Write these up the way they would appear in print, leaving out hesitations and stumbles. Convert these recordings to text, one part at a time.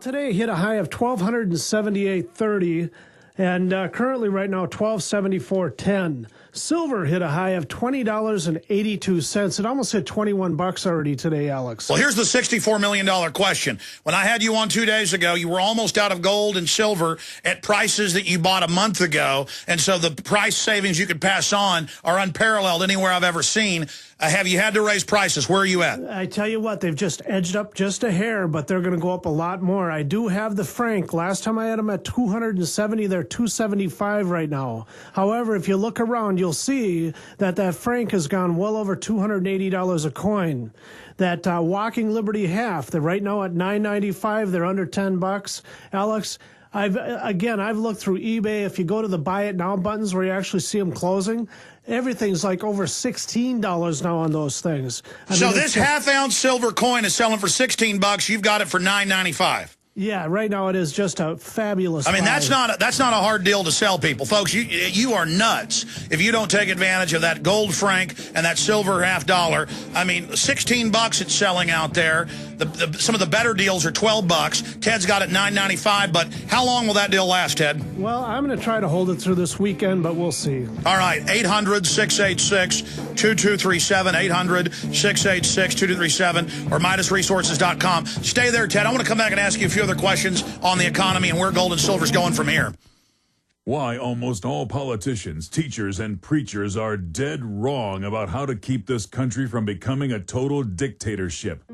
today hit a high of 1,278.30, and currently right now 1,274.10. Silver hit a high of $20.82. It almost hit $21 already today, Alex. Well, here's the $64 million question. When I had you on 2 days ago, you were almost out of gold and silver at prices that you bought a month ago. And so the price savings you could pass on are unparalleled anywhere I've ever seen. Have you had to raise prices? Where are you at? I tell you what, they've just edged up just a hair, but they're going to go up a lot more. I do have the franc. Last time I had them at 270, they're 275 right now. However, if you look around, you'll see that that franc has gone well over $280 a coin. That Walking Liberty half, they're right now at $9.95. They're under $10. Alex, I've looked through eBay. If you go to the Buy It Now buttons where you actually see them closing, everything's like over $16 now on those things. So this half-ounce silver coin is selling for $16. You've got it for $9.95. Yeah, right now it is just a fabulous. I mean, buy. that's not a hard deal to sell, people, folks. You are nuts if you don't take advantage of that gold franc and that silver half dollar. I mean, $16 it's selling out there. Some of the better deals are $12. Ted's got it $9.95. But how long will that deal last, Ted? Well, I'm going to try to hold it through this weekend, but we'll see. All right, 800-686-2237, 800-686-2237, or MidasResources.com. Stay there, Ted. I want to come back and ask you a few other questions on the economy and where gold and silver's going from here. Why almost all politicians, teachers, and preachers are dead wrong about how to keep this country from becoming a total dictatorship.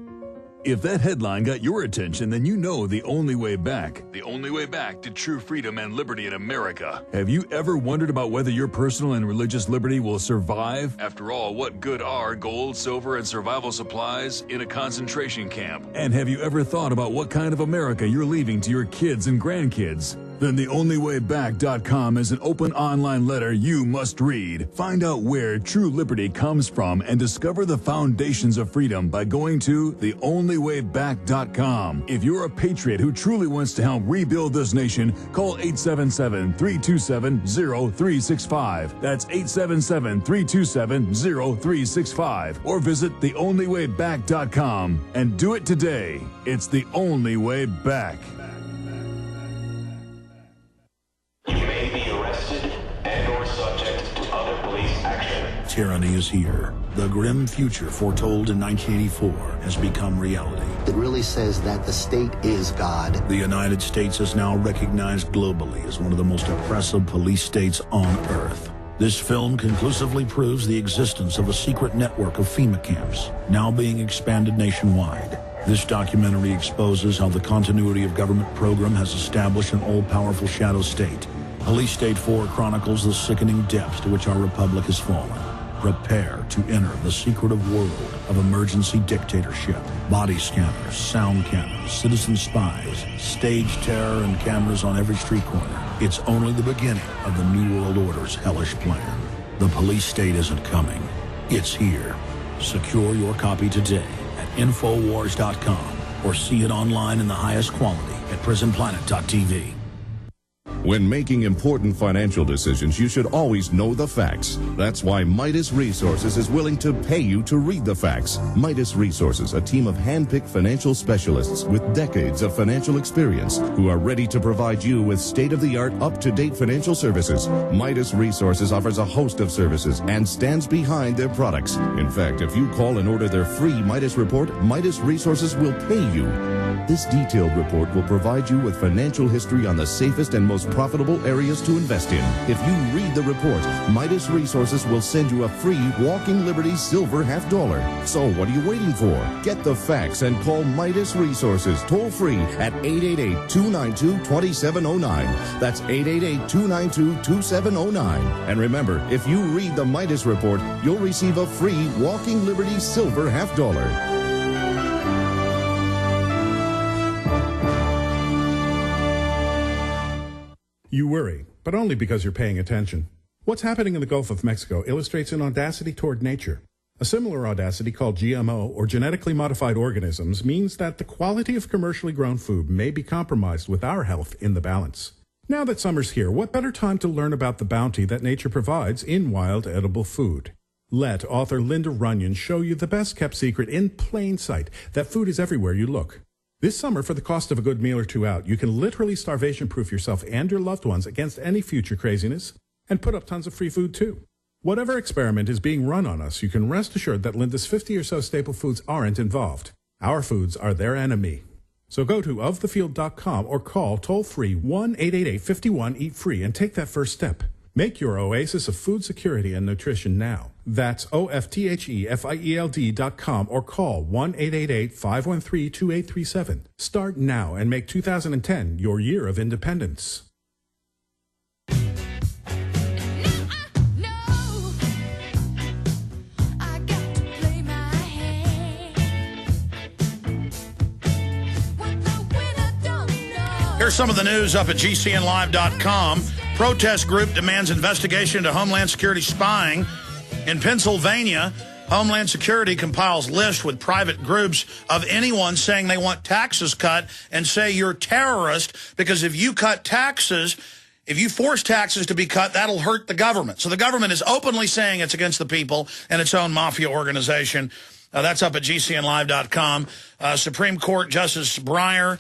If that headline got your attention, then you know the only way back to true freedom and liberty in America. Have you ever wondered about whether your personal and religious liberty will survive? After all, what good are gold, silver, and survival supplies in a concentration camp? And have you ever thought about what kind of America you're leaving to your kids and grandkids? Then theonlywayback.com is an open online letter you must read. Find out where true liberty comes from and discover the foundations of freedom by going to theonlywayback.com. If you're a patriot who truly wants to help rebuild this nation, call 877-327-0365. That's 877-327-0365. Or visit theonlywayback.com and do it today. It's the only way back. Tyranny is here. The grim future foretold in 1984 has become reality. It really says that the state is God. The United States is now recognized globally as one of the most oppressive police states on earth. This film conclusively proves the existence of a secret network of FEMA camps, now being expanded nationwide. This documentary exposes how the continuity of government program has established an all-powerful shadow state. Police State 4 chronicles the sickening depths to which our republic has fallen. Prepare to enter the secretive world of emergency dictatorship. Body scanners, sound cannons, citizen spies, stage terror, and cameras on every street corner. It's only the beginning of the New World Order's hellish plan. The police state isn't coming. It's here. Secure your copy today at Infowars.com or see it online in the highest quality at PrisonPlanet.tv. When making important financial decisions, you should always know the facts. That's why Midas Resources is willing to pay you to read the facts. Midas Resources, a team of hand-picked financial specialists with decades of financial experience who are ready to provide you with state-of-the-art, up-to-date financial services. Midas Resources offers a host of services and stands behind their products. In fact, if you call and order their free Midas report, Midas Resources will pay you. This detailed report will provide you with financial history on the safest and most profitable areas to invest in. If you read the report, Midas Resources will send you a free Walking Liberty silver half dollar. So what are you waiting for? Get the facts and call Midas Resources toll free at 888-292-2709. That's 888-292-2709. And remember, if you read the Midas report, you'll receive a free Walking Liberty silver half dollar. You worry, but only because you're paying attention. What's happening in the Gulf of Mexico illustrates an audacity toward nature. A similar audacity called GMO, or genetically modified organisms, means that the quality of commercially grown food may be compromised with our health in the balance. Now that summer's here, what better time to learn about the bounty that nature provides in wild edible food? Let author Linda Runyon show you the best-kept secret in plain sight, that food is everywhere you look. This summer, for the cost of a good meal or two out, you can literally starvation-proof yourself and your loved ones against any future craziness and put up tons of free food, too. Whatever experiment is being run on us, you can rest assured that Linda's 50 or so staple foods aren't involved. Our foods are their enemy. So go to ofthefield.com or call toll-free 1-888-51-EAT-FREE and take that first step. Make your oasis of food security and nutrition now. That's OFTHEFIELD.com or call 1-888-513-2837. Start now and make 2010 your year of independence. Here's some of the news up at GCNlive.com. Protest group demands investigation into Homeland Security spying. In Pennsylvania, Homeland Security compiles lists with private groups of anyone saying they want taxes cut and say you're terrorist because if you cut taxes, if you force taxes to be cut, that'll hurt the government. So the government is openly saying it's against the people and its own mafia organization. That's up at GCNlive.com. Supreme Court Justice Breyer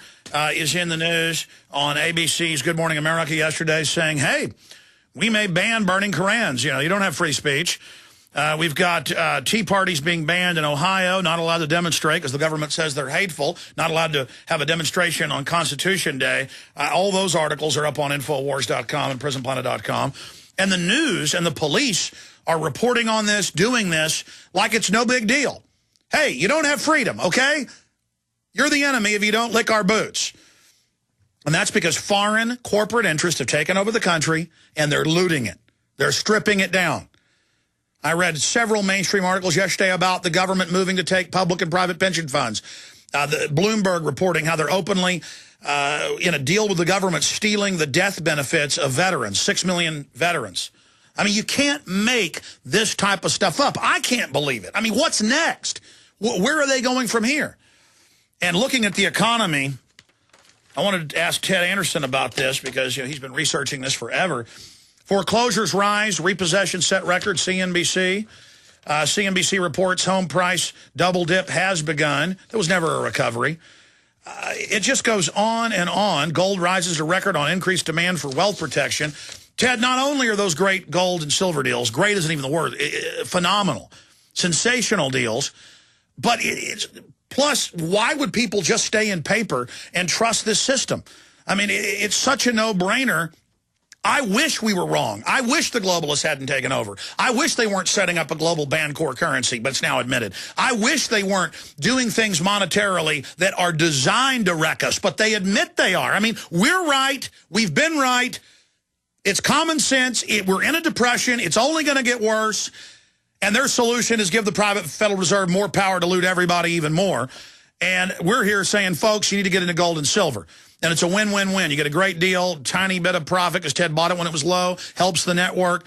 is in the news on ABC's Good Morning America yesterday saying, hey, we may ban burning Korans. You know, you don't have free speech. We've got tea parties being banned in Ohio, not allowed to demonstrate because the government says they're hateful, not allowed to have a demonstration on Constitution Day. All those articles are up on Infowars.com and PrisonPlanet.com. And the news and the police are reporting on this, doing this like it's no big deal. Hey, you don't have freedom, okay? You're the enemy if you don't lick our boots. And that's because foreign corporate interests have taken over the country and they're looting it. They're stripping it down. I read several mainstream articles yesterday about the government moving to take public and private pension funds. Bloomberg reporting how they're openly in a deal with the government stealing the death benefits of veterans, 6 million veterans. I mean, you can't make this type of stuff up. I can't believe it. I mean, what's next? Where are they going from here? And looking at the economy, I wanted to ask Ted Anderson about this because he's been researching this forever. Foreclosures rise, repossessions set records, CNBC. CNBC reports home price double dip has begun. There was never a recovery. It just goes on and on. Gold rises to record on increased demand for wealth protection. Ted, not only are those great gold and silver deals, great isn't even the word, phenomenal, sensational deals, but plus, why would people just stay in paper and trust this system? I mean, it's such a no-brainer. I wish we were wrong. I wish the globalists hadn't taken over. I wish they weren't setting up a global banned core currency, but it's now admitted. I wish they weren't doing things monetarily that are designed to wreck us, but they admit they are. I mean, we're right. We've been right. It's common sense. We're in a depression. It's only going to get worse. And their solution is give the private Federal Reserve more power to loot everybody even more. And we're here saying, folks, you need to get into gold and silver. And it's a win-win-win. You get a great deal, tiny bit of profit because Ted bought it when it was low, helps the network.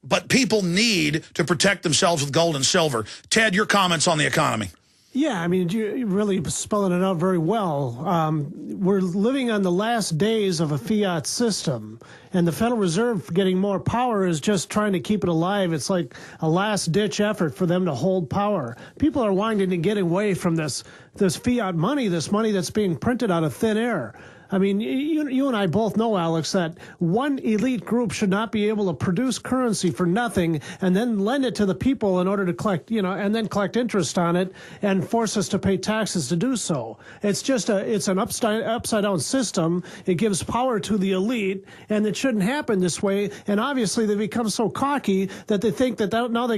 But people need to protect themselves with gold and silver. Ted, your comments on the economy. Yeah, I mean, you're really spelling it out very well. We're living on the last days of a fiat system, and the Federal Reserve getting more power is just trying to keep it alive. It's like a last-ditch effort for them to hold power. People are wanting to get away from this fiat money, this money that's being printed out of thin air. I mean, you and I both know, Alex, that one elite group should not be able to produce currency for nothing and then lend it to the people in order to collect, and then collect interest on it and force us to pay taxes to do so. It's just it's an upside down system. It gives power to the elite, and it shouldn't happen this way. And obviously, they become so cocky that they think that now they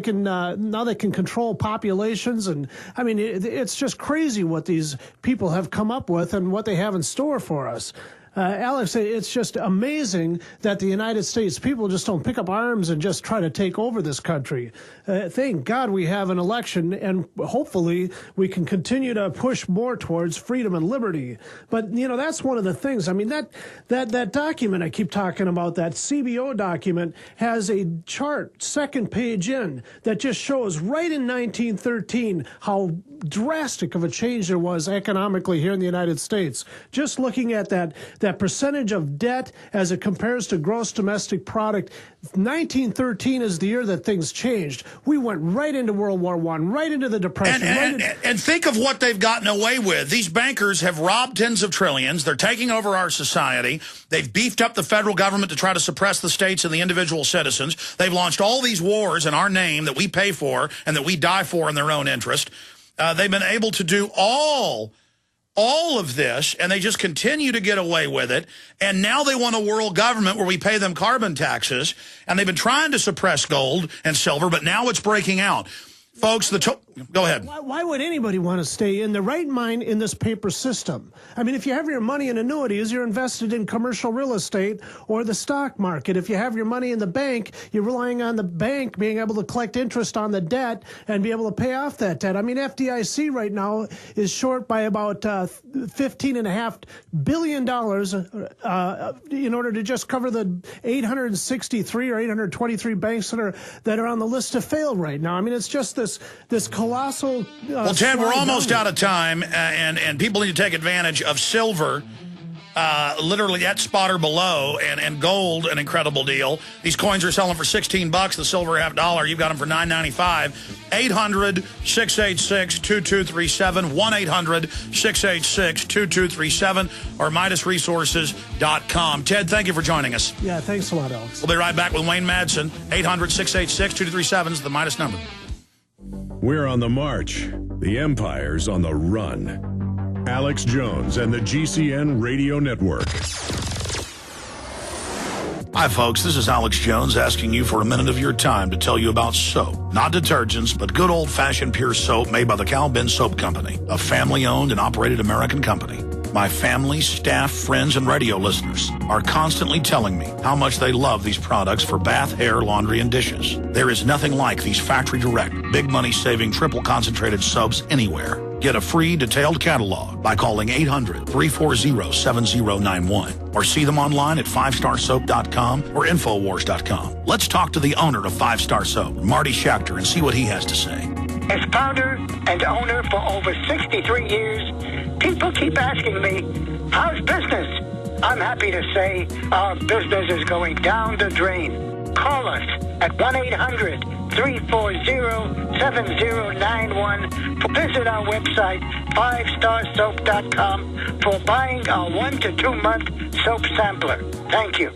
can control populations. And I mean, it's just crazy what these people have come up with and what they have in store for us. Alex, it's just amazing that the United States people just don't pick up arms and just try to take over this country. Thank God we have an election, and hopefully we can continue to push more towards freedom and liberty. But, that's one of the things. I mean, that document I keep talking about, that CBO document, has a chart, second page in, that just shows right in 1913 how drastic of a change there was economically here in the United States. Just looking at that that percentage of debt as it compares to gross domestic product. 1913 is the year that things changed. We went right into World War I, right into the Depression. And think of what they've gotten away with. These bankers have robbed tens of trillions. They're taking over our society. They've beefed up the federal government to try to suppress the states and the individual citizens. They've launched all these wars in our name that we pay for and that we die for in their own interest. They've been able to do all of this, and they just continue to get away with it. And now they want a world government where we pay them carbon taxes, and they've been trying to suppress gold and silver, but now it's breaking out. Folks, go ahead. Why would anybody want to stay in the right mind in this paper system? I mean, if you have your money in annuities, you're invested in commercial real estate or the stock market. If you have your money in the bank, you're relying on the bank being able to collect interest on the debt and be able to pay off that debt. I mean, FDIC right now is short by about $15.5 billion in order to just cover the 863 or 823 banks that are on the list to fail right now. I mean, it's just this colossal... well, Ted, we're almost out of time, and people need to take advantage of silver, literally at spot or below, and gold, an incredible deal. These coins are selling for $16, the silver $half. You've got them for $9.95. 800-686-2237, 1-800-686-2237, or MidasResources.com. Ted, thank you for joining us. Yeah, thanks a lot, Alex. We'll be right back with Wayne Madsen. 800-686-2237 is the Midas number. We're on the march. The empire's on the run. Alex Jones and the GCN Radio Network. Hi, folks. This is Alex Jones asking you for a minute of your time to tell you about soap. Not detergents, but good old-fashioned pure soap made by the Cal Ben Soap Company, a family-owned and operated American company. My family, staff, friends, and radio listeners are constantly telling me how much they love these products for bath, hair, laundry, and dishes. There is nothing like these factory-direct, big money-saving, triple-concentrated soaps anywhere. Get a free detailed catalog by calling 800-340-7091 or see them online at 5starsoap.com or Infowars.com. Let's talk to the owner of 5 Star Soap, Marty Schachter, and see what he has to say. As founder and owner for over 63 years, people keep asking me, how's business? I'm happy to say our business is going down the drain. Call us at 1-800-340-7091. Visit our website, 5starsoap.com, for buying our 1 to 2 month soap sampler. Thank you.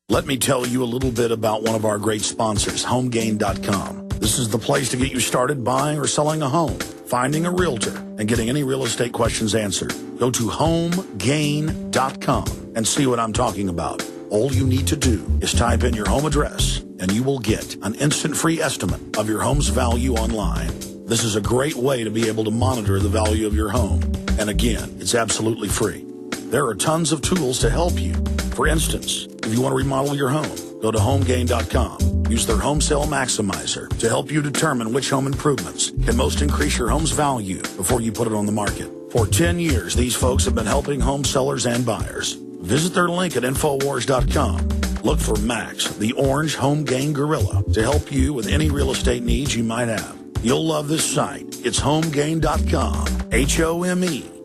Let me tell you a little bit about one of our great sponsors, HomeGain.com. This is the place to get you started buying or selling a home, finding a realtor, and getting any real estate questions answered. Go to HomeGain.com and see what I'm talking about. All you need to do is type in your home address, and you will get an instant free estimate of your home's value online. This is a great way to be able to monitor the value of your home. And again, it's absolutely free. There are tons of tools to help you. For instance, if you want to remodel your home, go to HomeGain.com. Use their Home Sale Maximizer to help you determine which home improvements can most increase your home's value before you put it on the market. For 10 years, these folks have been helping home sellers and buyers. Visit their link at Infowars.com. Look for Max, the orange home gain gorilla, to help you with any real estate needs you might have. You'll love this site. It's HomeGain.com.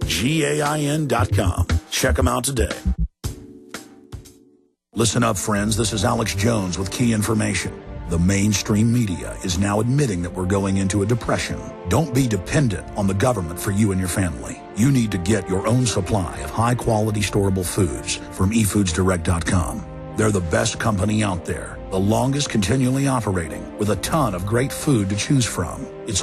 HomeGain.com. Check them out today. Listen up, friends. This is Alex Jones with key information. The mainstream media is now admitting that we're going into a depression. Don't be dependent on the government for you and your family. You need to get your own supply of high-quality storable foods from eFoodsDirect.com. They're the best company out there, the longest continually operating, with a ton of great food to choose from. It's